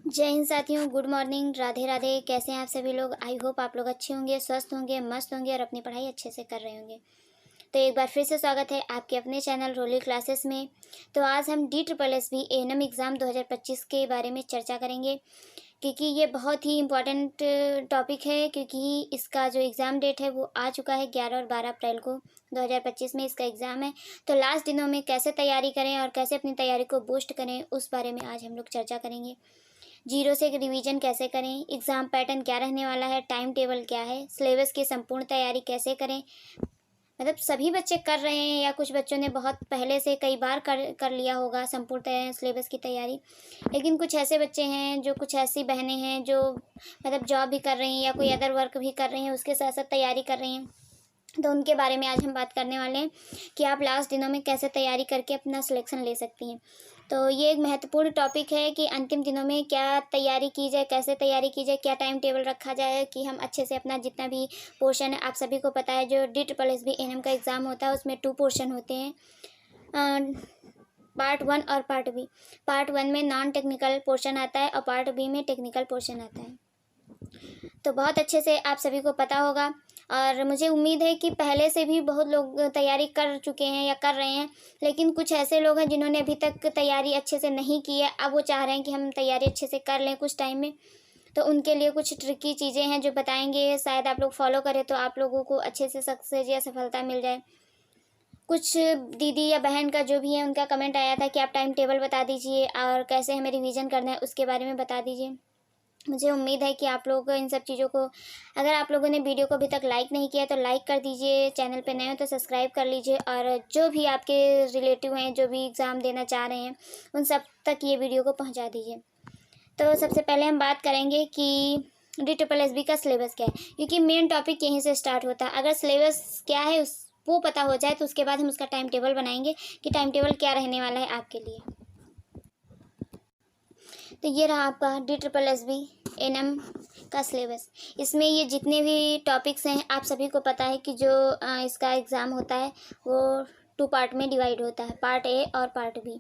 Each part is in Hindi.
जय हिंद साथियों, गुड मॉर्निंग, राधे राधे। कैसे हैं आप सभी लोग? आई होप आप लोग अच्छे होंगे, स्वस्थ होंगे, मस्त होंगे और अपनी पढ़ाई अच्छे से कर रहे होंगे। तो एक बार फिर से स्वागत है आपके अपने चैनल रोली क्लासेस में। तो आज हम DSSB एएनएम एग्ज़ाम 2025 के बारे में चर्चा करेंगे, क्योंकि ये बहुत ही इम्पॉर्टेंट टॉपिक है। क्योंकि इसका जो एग्ज़ाम डेट है वो आ चुका है, 11 और 12 अप्रैल को 2025 में इसका एग्ज़ाम है। तो लास्ट दिनों में कैसे तैयारी करें और कैसे अपनी तैयारी को बूस्ट करें, उस बारे में आज हम लोग चर्चा करेंगे। जीरो से रिवीजन कैसे करें, एग्ज़ाम पैटर्न क्या रहने वाला है, टाइम टेबल क्या है, सिलेबस की संपूर्ण तैयारी कैसे करें। मतलब सभी बच्चे कर रहे हैं या कुछ बच्चों ने बहुत पहले से कई बार कर लिया होगा संपूर्ण सिलेबस की तैयारी। लेकिन कुछ ऐसे बच्चे हैं, जो कुछ ऐसी बहनें हैं जो मतलब जॉब भी कर रही हैं या कोई अदर वर्क भी कर रही हैं, उसके साथ साथ तैयारी कर रही हैं। तो उनके बारे में आज हम बात करने वाले हैं कि आप लास्ट दिनों में कैसे तैयारी करके अपना सिलेक्शन ले सकती हैं। तो ये एक महत्वपूर्ण टॉपिक है कि अंतिम दिनों में क्या तैयारी की जाए, कैसे तैयारी की जाए, क्या टाइम टेबल रखा जाए कि हम अच्छे से अपना जितना भी पोर्शन है, आप सभी को पता है जो DSSB एएनएम का एग्ज़ाम होता है उसमें 2 पोर्शन होते हैं, पार्ट 1 और पार्ट बी। पार्ट 1 में नॉन टेक्निकल पोर्शन आता है और पार्ट बी में टेक्निकल पोर्शन आता है। तो बहुत अच्छे से आप सभी को पता होगा और मुझे उम्मीद है कि पहले से भी बहुत लोग तैयारी कर चुके हैं या कर रहे हैं। लेकिन कुछ ऐसे लोग हैं जिन्होंने अभी तक तैयारी अच्छे से नहीं की है, अब वो चाह रहे हैं कि हम तैयारी अच्छे से कर लें कुछ टाइम में। तो उनके लिए कुछ ट्रिकी चीज़ें हैं जो बताएंगे, शायद आप लोग फॉलो करें तो आप लोगों को अच्छे से सक्सेस या सफलता मिल जाए। कुछ दीदी या बहन का जो भी है उनका कमेंट आया था कि आप टाइम टेबल बता दीजिए और कैसे हमें रिवीजन करना है उसके बारे में बता दीजिए। मुझे उम्मीद है कि आप लोग इन सब चीज़ों को, अगर आप लोगों ने वीडियो को अभी तक लाइक नहीं किया तो लाइक कर दीजिए, चैनल पे नए हो तो सब्सक्राइब कर लीजिए और जो भी आपके रिलेटिव हैं जो भी एग्ज़ाम देना चाह रहे हैं उन सब तक ये वीडियो को पहुंचा दीजिए। तो सबसे पहले हम बात करेंगे कि DSSB का सिलेबस क्या है, क्योंकि मेन टॉपिक यहीं से स्टार्ट होता है। अगर सिलेबस क्या है वो पता हो जाए तो उसके बाद हम उसका टाइम टेबल बनाएंगे कि टाइम टेबल क्या रहने वाला है आपके लिए। तो ये रहा आपका DSSB एएनएम का सिलेबस। इसमें ये जितने भी टॉपिक्स हैं आप सभी को पता है कि जो इसका एग्ज़ाम होता है वो 2 पार्ट में डिवाइड होता है, पार्ट ए और पार्ट बी।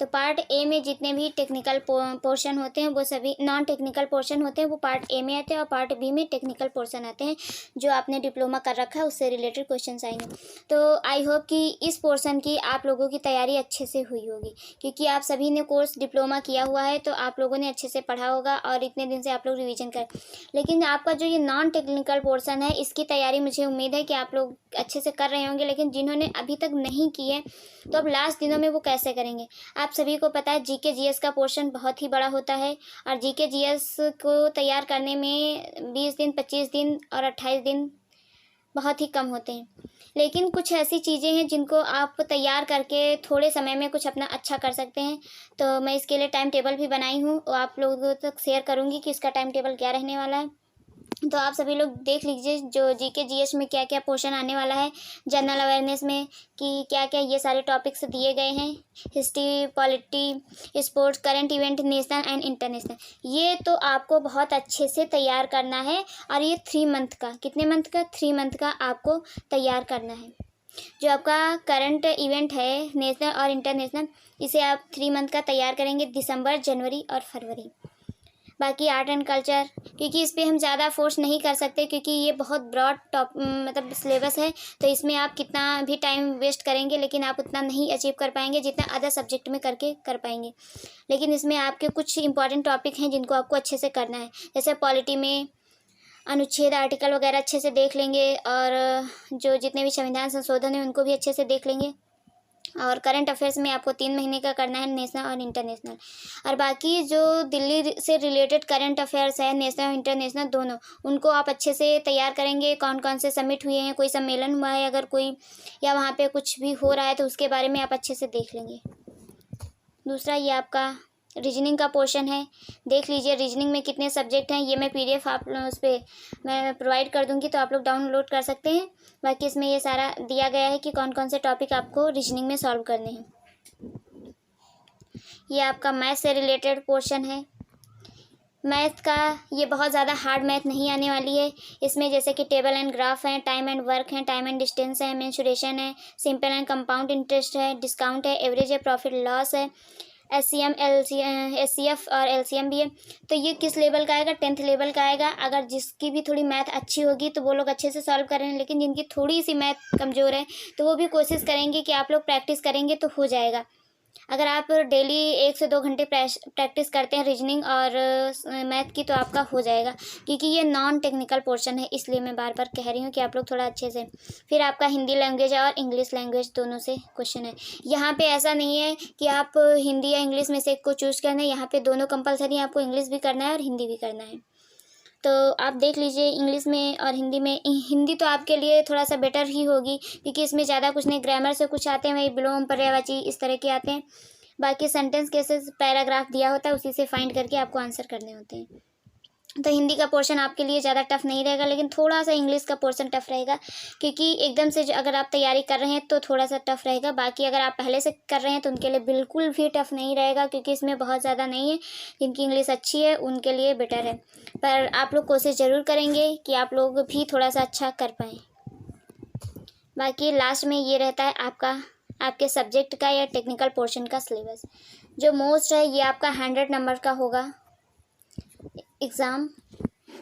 तो पार्ट ए में जितने भी टेक्निकल पोर्शन होते हैं वो सभी, नॉन टेक्निकल पोर्शन होते हैं वो पार्ट ए में आते हैं और पार्ट बी में टेक्निकल पोर्शन आते हैं। जो आपने डिप्लोमा कर रखा है उससे रिलेटेड क्वेश्चंस आएंगे। तो आई होप कि इस पोर्शन की आप लोगों की तैयारी अच्छे से हुई होगी, क्योंकि आप सभी ने कोर्स डिप्लोमा किया हुआ है तो आप लोगों ने अच्छे से पढ़ा होगा और इतने दिन से आप लोग रिवीजन कर। लेकिन आपका जो ये नॉन टेक्निकल पोर्शन है इसकी तैयारी मुझे उम्मीद है कि आप लोग अच्छे से कर रहे होंगे। लेकिन जिन्होंने अभी तक नहीं की है तो अब लास्ट दिनों में वो कैसे करेंगे। आप सभी को पता है जीके जीएस का पोर्शन बहुत ही बड़ा होता है और जीके जीएस को तैयार करने में 20 दिन, 25 दिन और 28 दिन बहुत ही कम होते हैं। लेकिन कुछ ऐसी चीज़ें हैं जिनको आप तैयार करके थोड़े समय में कुछ अपना अच्छा कर सकते हैं। तो मैं इसके लिए टाइम टेबल भी बनाई हूँ और आप लोगों तक शेयर करूँगी कि इसका टाइम टेबल क्या रहने वाला है। तो आप सभी लोग देख लीजिए जो जीके जीएस में क्या क्या पोर्शन आने वाला है, जनरल अवेयरनेस में कि क्या क्या ये सारे टॉपिक्स दिए गए हैं, history, polity, sports, current event, national and international. ये तो आपको बहुत अच्छे से तैयार करना है और ये 3 मंथ का, कितने मंथ का, 3 मंथ का आपको तैयार करना है। जो आपका करंट इवेंट है नेशनल और इंटरनेशनल, इसे आप 3 मंथ का तैयार करेंगे, दिसंबर, जनवरी और फरवरी। बाकी आर्ट एंड कल्चर, क्योंकि इस पर हम ज़्यादा फोर्स नहीं कर सकते क्योंकि ये बहुत ब्रॉड मतलब सिलेबस है। तो इसमें आप कितना भी टाइम वेस्ट करेंगे लेकिन आप उतना नहीं अचीव कर पाएंगे जितना अदर सब्जेक्ट में करके कर पाएंगे। लेकिन इसमें आपके कुछ इंपॉर्टेंट टॉपिक हैं जिनको आपको अच्छे से करना है। जैसे पॉलिटी में अनुच्छेद, आर्टिकल वगैरह अच्छे से देख लेंगे और जो जितने भी संविधान संशोधन हैं उनको भी अच्छे से देख लेंगे। और करंट अफेयर्स में आपको 3 महीने का करना है, नेशनल और इंटरनेशनल। और बाकी जो दिल्ली से रिलेटेड करंट अफेयर्स है, नेशनल और इंटरनेशनल दोनों, उनको आप अच्छे से तैयार करेंगे। कौन कौन से समिट हुए हैं, कोई सम्मेलन हुआ है अगर कोई, या वहाँ पे कुछ भी हो रहा है तो उसके बारे में आप अच्छे से देख लेंगे। दूसरा ये आपका रीजनिंग का पोर्शन है, देख लीजिए रीजनिंग में कितने सब्जेक्ट हैं। ये मैं PDF आप उस पर मैं प्रोवाइड कर दूँगी तो आप लोग डाउनलोड कर सकते हैं। बाकी इसमें ये सारा दिया गया है कि कौन कौन से टॉपिक आपको रीजनिंग में सॉल्व करने हैं। ये आपका मैथ से रिलेटेड पोर्शन है। मैथ का ये बहुत ज़्यादा हार्ड मैथ नहीं आने वाली है। इसमें जैसे कि टेबल एंड ग्राफ है, टाइम एंड वर्क है, टाइम एंड डिस्टेंस है, मेंसुरेशन है, सिंपल एंड कंपाउंड इंटरेस्ट है, डिस्काउंट है, एवरेज है, प्रॉफिट लॉस है, SCF और LCM भी है। तो ये किस लेवल का आएगा? 10th लेवल का आएगा। अगर जिसकी भी थोड़ी मैथ अच्छी होगी तो वो लोग अच्छे से सॉल्व करेंगे, लेकिन जिनकी थोड़ी सी मैथ कमज़ोर है तो वो भी कोशिश करेंगे कि आप लोग प्रैक्टिस करेंगे तो हो जाएगा। अगर आप डेली 1 से 2 घंटे प्रैक्टिस करते हैं रीजनिंग और मैथ की तो आपका हो जाएगा, क्योंकि ये नॉन टेक्निकल पोर्शन है, इसलिए मैं बार बार कह रही हूँ कि आप लोग थोड़ा अच्छे से। फिर आपका हिंदी लैंग्वेज और इंग्लिश लैंग्वेज दोनों से क्वेश्चन है। यहाँ पे ऐसा नहीं है कि आप हिंदी या इंग्लिश में से एक को चूज़ करना है, यहाँ पे दोनों कंपलसरी है, आपको इंग्लिश भी करना है और हिंदी भी करना है। तो आप देख लीजिए इंग्लिश में और हिंदी में। हिंदी तो आपके लिए थोड़ा सा बेटर ही होगी, क्योंकि इसमें ज़्यादा कुछ नहीं, ग्रामर से कुछ आते हैं, वही विलोम पर्यायवाची इस तरह के आते हैं। बाकी सेंटेंस कैसे पैराग्राफ दिया होता है उसी से फाइंड करके आपको आंसर करने होते हैं। तो हिंदी का पोर्शन आपके लिए ज़्यादा टफ नहीं रहेगा, लेकिन थोड़ा सा इंग्लिश का पोर्शन टफ रहेगा, क्योंकि एकदम से अगर आप तैयारी कर रहे हैं तो थोड़ा सा टफ रहेगा। बाकी अगर आप पहले से कर रहे हैं तो उनके लिए बिल्कुल भी टफ नहीं रहेगा, क्योंकि इसमें बहुत ज़्यादा नहीं है। जिनकी इंग्लिश अच्छी है उनके लिए बेटर है, पर आप लोग कोशिश ज़रूर करेंगे कि आप लोग भी थोड़ा सा अच्छा कर पाएँ। बाकी लास्ट में ये रहता है आपके सब्जेक्ट का या टेक्निकल पोर्शन का सिलेबस। जो मोस्ट है ये आपका 100 नंबर का होगा एग्ज़ाम,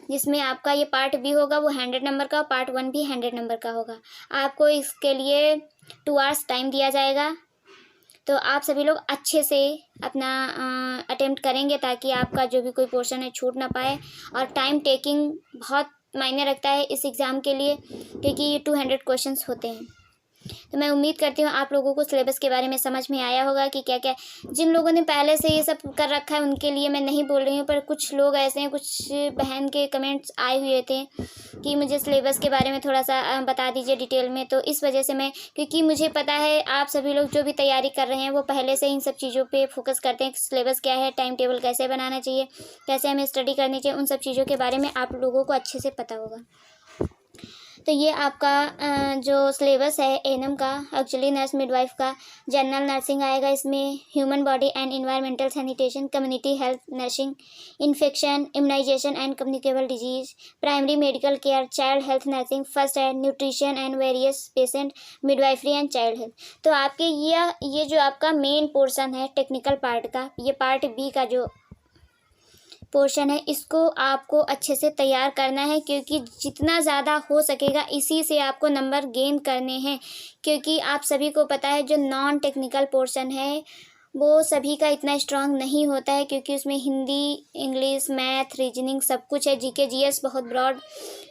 जिसमें आपका ये पार्ट बी होगा वो 100 नंबर का, पार्ट 1 भी 100 नंबर का होगा। आपको इसके लिए 2 आवर्स टाइम दिया जाएगा। तो आप सभी लोग अच्छे से अपना अटेम्प्ट करेंगे, ताकि आपका जो भी कोई पोर्शन है छूट ना पाए। और टाइम टेकिंग बहुत मायने रखता है इस एग्ज़ाम के लिए, क्योंकि ये 200 क्वेश्चंस होते हैं। तो मैं उम्मीद करती हूँ आप लोगों को सिलेबस के बारे में समझ में आया होगा कि क्या क्या। जिन लोगों ने पहले से ये सब कर रखा है उनके लिए मैं नहीं बोल रही हूँ, पर कुछ लोग ऐसे हैं, कुछ बहन के कमेंट्स आए हुए थे कि मुझे सिलेबस के बारे में थोड़ा सा बता दीजिए डिटेल में। तो इस वजह से मैं, क्योंकि मुझे पता है आप सभी लोग जो भी तैयारी कर रहे हैं वो पहले से इन सब चीज़ों पर फोकस करते हैं। सिलेबस क्या है, टाइम टेबल कैसे बनाना चाहिए, कैसे हमें स्टडी करनी चाहिए, उन सब चीज़ों के बारे में आप लोगों को अच्छे से पता होगा। तो ये आपका जो सिलेबस है एएनएम का, एक्चुअली नर्स मिडवाइफ का, जनरल नर्सिंग आएगा, इसमें human body and environmental sanitation, community health nursing, infection, immunization and communicable disease, primary medical care, child health nursing, first aid, nutrition and various patient midwifery and child health. तो आपके ये जो आपका मेन पोर्शन है टेक्निकल पार्ट का, ये पार्ट बी का जो पोर्शन है, इसको आपको अच्छे से तैयार करना है, क्योंकि जितना ज़्यादा हो सकेगा इसी से आपको नंबर गेन करने हैं। क्योंकि आप सभी को पता है जो नॉन टेक्निकल पोर्शन है वो सभी का इतना स्ट्रांग नहीं होता है, क्योंकि उसमें हिंदी, इंग्लिश, मैथ, रीजनिंग सब कुछ है। जीके जीएस बहुत ब्रॉड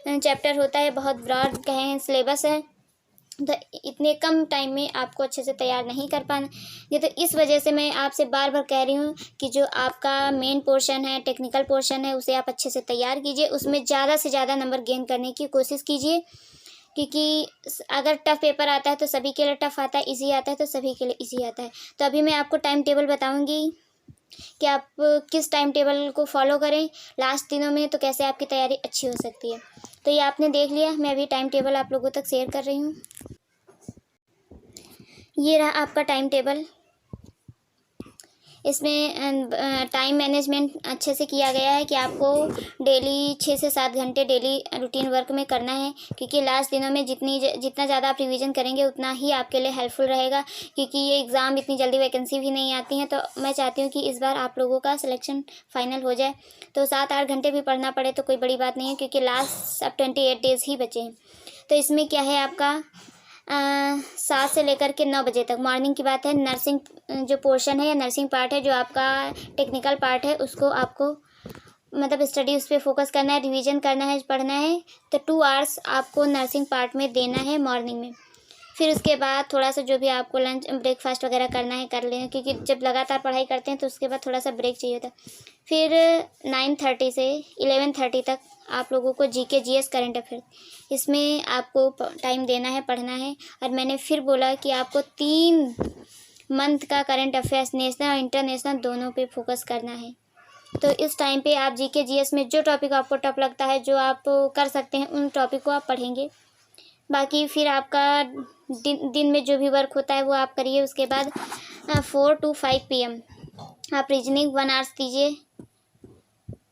चैप्टर होता है, बहुत ब्रॉड कहें सिलेबस है। तो इतने कम टाइम में आपको अच्छे से तैयार नहीं कर पाना ये। तो इस वजह से मैं आपसे बार बार कह रही हूँ कि जो आपका मेन पोर्शन है, टेक्निकल पोर्शन है, उसे आप अच्छे से तैयार कीजिए। उसमें ज़्यादा से ज़्यादा नंबर गेन करने की कोशिश कीजिए, क्योंकि अगर टफ़ पेपर आता है तो सभी के लिए टफ़ आता है, इजी आता है तो सभी के लिए इजी आता है। तो अभी मैं आपको टाइम टेबल बताऊँगी कि आप किस टाइम टेबल को फॉलो करें लास्ट दिनों में, तो कैसे आपकी तैयारी अच्छी हो सकती है। तो ये आपने देख लिया, मैं अभी टाइम टेबल आप लोगों तक शेयर कर रही हूँ। ये रहा आपका टाइम टेबल। इसमें टाइम मैनेजमेंट अच्छे से किया गया है कि आपको डेली 6 से 7 घंटे डेली रूटीन वर्क में करना है, क्योंकि लास्ट दिनों में जितना ज़्यादा आप रिवीजन करेंगे उतना ही आपके लिए हेल्पफुल रहेगा, क्योंकि ये एग्ज़ाम इतनी जल्दी वैकेंसी भी नहीं आती है। तो मैं चाहती हूँ कि इस बार आप लोगों का सिलेक्शन फाइनल हो जाए। तो 7-8 घंटे भी पढ़ना पड़े तो कोई बड़ी बात नहीं है, क्योंकि लास्ट अब 28 डेज़ ही बचे हैं। तो इसमें क्या है आपका 7 से लेकर के 9 बजे तक, मॉर्निंग की बात है। नर्सिंग जो पोर्शन है या नर्सिंग पार्ट है, जो आपका टेक्निकल पार्ट है, उसको आपको मतलब स्टडी उस पर फोकस करना है, रिवीजन करना है, पढ़ना है। तो 2 आवर्स आपको नर्सिंग पार्ट में देना है मॉर्निंग में। फिर उसके बाद थोड़ा सा जो भी आपको लंच ब्रेकफास्ट वगैरह करना है कर लें, क्योंकि जब लगातार पढ़ाई करते हैं तो उसके बाद थोड़ा सा ब्रेक चाहिए होता है। फिर 9:30 से 11:30 तक आप लोगों को जीके जीएस करंट अफेयर, इसमें आपको टाइम देना है, पढ़ना है। और मैंने फिर बोला कि आपको 3 मंथ का करंट अफेयर्स नेशनल और इंटरनेशनल दोनों पे फोकस करना है। तो इस टाइम पे आप जीके जीएस में जो टॉपिक आपको टफ लगता है, जो आप कर सकते हैं, उन टॉपिक को आप पढ़ेंगे। बाकी फिर आपका दिन में जो भी वर्क होता है वो आप करिए। उसके बाद 4 to 5 PM आप रीजनिंग 1 आवर्स दीजिए।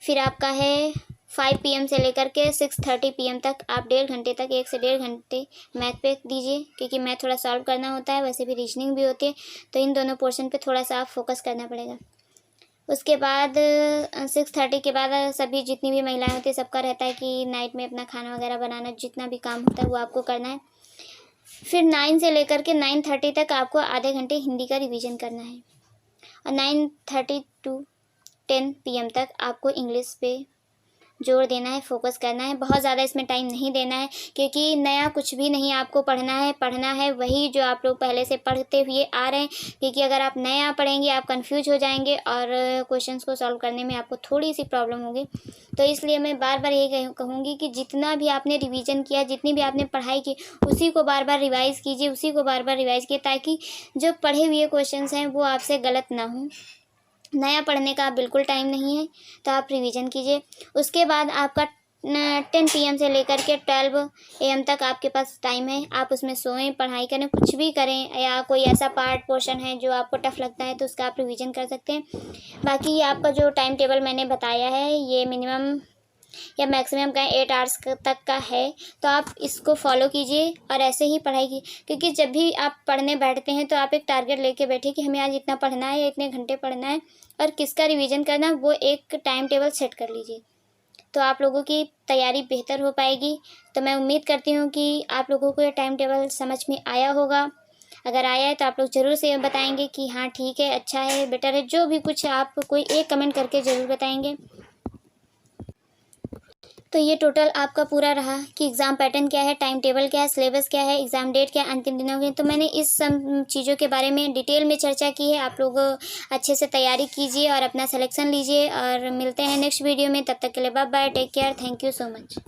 फिर आपका है 5 PM से लेकर के 6:30 PM तक आप 1.5 घंटे तक 1 से 1.5 घंटे मैथ पे दीजिए, क्योंकि मैथ थोड़ा सॉल्व करना होता है, वैसे भी रीजनिंग भी होती है, तो इन दोनों पोर्शन पे थोड़ा सा आप फोकस करना पड़ेगा। उसके बाद 6:30 के बाद सभी जितनी भी महिलाएं होती है सबका रहता है कि नाइट में अपना खाना वगैरह बनाना, जितना भी काम होता है वो आपको करना है। फिर 9 से लेकर के 9:30 तक आपको आधे घंटे हिंदी का रिवीजन करना है, और 9:30 टू 10 PM तक आपको इंग्लिश पे जोर देना है, फोकस करना है। बहुत ज़्यादा इसमें टाइम नहीं देना है, क्योंकि नया कुछ भी नहीं आपको पढ़ना है वही जो आप लोग पहले से पढ़ते हुए आ रहे हैं, क्योंकि अगर आप नया पढ़ेंगे आप कंफ्यूज हो जाएंगे और क्वेश्चंस को सॉल्व करने में आपको थोड़ी सी प्रॉब्लम होगी। तो इसलिए मैं बार बार यही कहूँगी कि जितना भी आपने रिवीजन किया, जितनी भी आपने पढ़ाई की, उसी को बार बार रिवाइज़ कीजिए, उसी को बार बार रिवाइज़ कीजिए, ताकि जो पढ़े हुए क्वेश्चंस हैं वो आपसे गलत ना हों। नया पढ़ने का बिल्कुल टाइम नहीं है, तो आप रिवीजन कीजिए। उसके बाद आपका 10 PM से लेकर के 12 AM तक आपके पास टाइम है, आप उसमें सोएं, पढ़ाई करें, कुछ भी करें, या कोई ऐसा पार्ट पोर्शन है जो आपको टफ लगता है तो उसका आप रिवीजन कर सकते हैं। बाकी ये आपका जो टाइम टेबल मैंने बताया है ये मिनिमम या मैक्सिमम का 8 आवर्स तक का है, तो आप इसको फॉलो कीजिए और ऐसे ही पढ़ाई की, क्योंकि जब भी आप पढ़ने बैठते हैं तो आप एक टारगेट लेके बैठे कि हमें आज इतना पढ़ना है या इतने घंटे पढ़ना है और किसका रिवीजन करना है, वो एक टाइम टेबल सेट कर लीजिए, तो आप लोगों की तैयारी बेहतर हो पाएगी। तो मैं उम्मीद करती हूँ कि आप लोगों को ये टाइम टेबल समझ में आया होगा। अगर आया है तो आप लोग ज़रूर से बताएंगे कि हाँ ठीक है, अच्छा है, बेटर है, जो भी कुछ आप कोई एक कमेंट करके ज़रूर बताएंगे। तो ये टोटल आपका पूरा रहा कि एग्ज़ाम पैटर्न क्या है, टाइम टेबल क्या है, सिलेबस क्या है, एग्ज़ाम डेट क्या है, अंतिम दिनों की। तो मैंने इस सब चीज़ों के बारे में डिटेल में चर्चा की है। आप लोग अच्छे से तैयारी कीजिए और अपना सिलेक्शन लीजिए, और मिलते हैं नेक्स्ट वीडियो में। तब तक के लिए bye bye, take care, thank you so much.